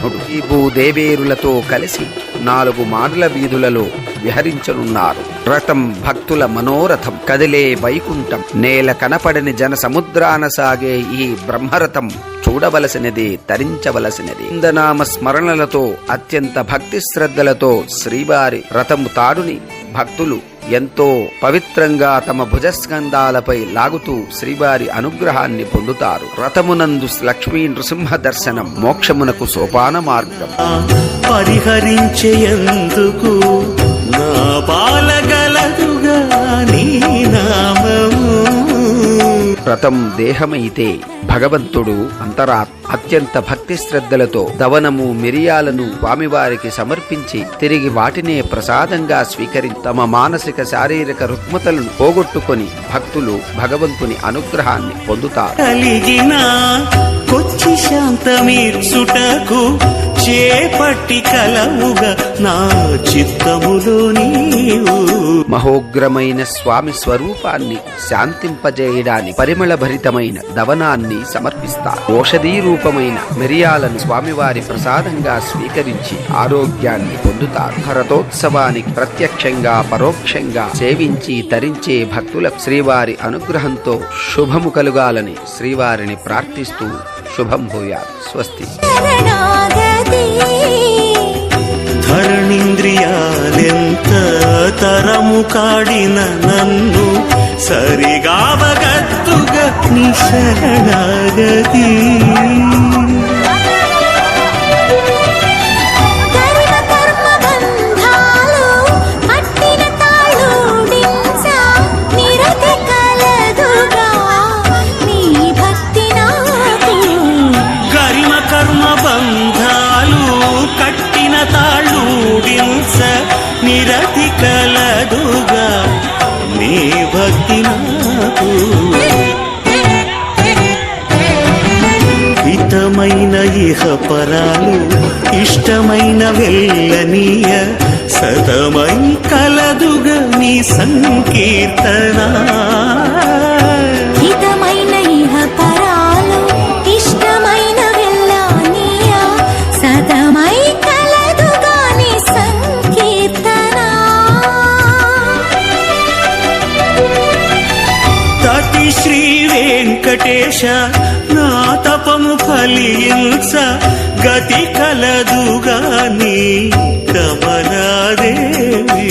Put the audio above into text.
బ్రహ్మణుడు ఈ భూదేవేరులతో కలిసి 4 మాడుల వీధులలో విహరించనున్నారు. రథం భక్తుల మనోరథం, కదిలే వైకుంఠం, నేల కనపడని జన సముద్రాన సాగే ఈ బ్రహ్మరథం చూడవలసినది, తరించవలసినది. ఇందనామ స్మరణలతో అత్యంత భక్తి శ్రద్ధలతో శ్రీవారి రథము తాడుని భక్తులు ఎంతో పవిత్రంగా తమ భుజస్కంధాలపై లాగుతూ శ్రీవారి అనుగ్రహాన్ని పొందుతారు. రథమునందు లక్ష్మీ నృసింహ దర్శనం మోక్షమునకు సోపాన మార్గం. పరిహరించేందుకు నా పాలగలదుగా నీ నామము. రథం దేహమైతే భగవంతుడు అంతరాత్మ. అత్యంత భక్తి శ్రద్ధలతో దవనము మిరియాలను స్వామివారికి సమర్పించి తిరిగి వాటినే ప్రసాదంగా స్వీకరించి తమ మానసిక శారీరక రుగ్మతలను పోగొట్టుకొని భక్తులు భగవంతుని అనుగ్రహాన్ని పొందుతారు. కలిగిన కొచ్చి శాంతమీర్చుటకు చేపట్టి కలవుగా నా చిత్తములో నీవు. మహోగ్రమైన స్వామి స్వరూపాన్ని శాంతింపజేయడానికి పరిమళ భరితమైన దవనాన్ని సమర్పిస్తారు. ఔషధీ రూపమైన మిరియాలను స్వామివారి ప్రసాదంగా స్వీకరించి ఆరోగ్యాన్ని పొందుతారు. రథోత్సవానికి ప్రత్యక్షంగా పరోక్షంగా సేవించి తరించే భక్తులకు శ్రీవారి అనుగ్రహంతో శుభము కలుగాలని శ్రీవారిని ప్రార్థిస్తూ శుభం భూయాత్. స్వస్తి. ధరణింద్రియాలెంత తరము కాడిన నన్ను సరిగావగత్తుగా నీ శరణాగతి. నిరతి కలదుగా నీ భక్తి నాకు. హితమైన ఇహ పరాలు ఇష్టమైన వెళ్ళనీయ సతమై కలదుగా నీ సంకీర్తన. హితమైన ఇహ పరాలు ఇష్టమైన వెళ్ళనీయ సతమై కలదుగా నీ సంకీర్తన. తటి శ్రీ వెంకటేశ నా తపము ఫలించ గతి కలదుగా నీ కమలాదేవి.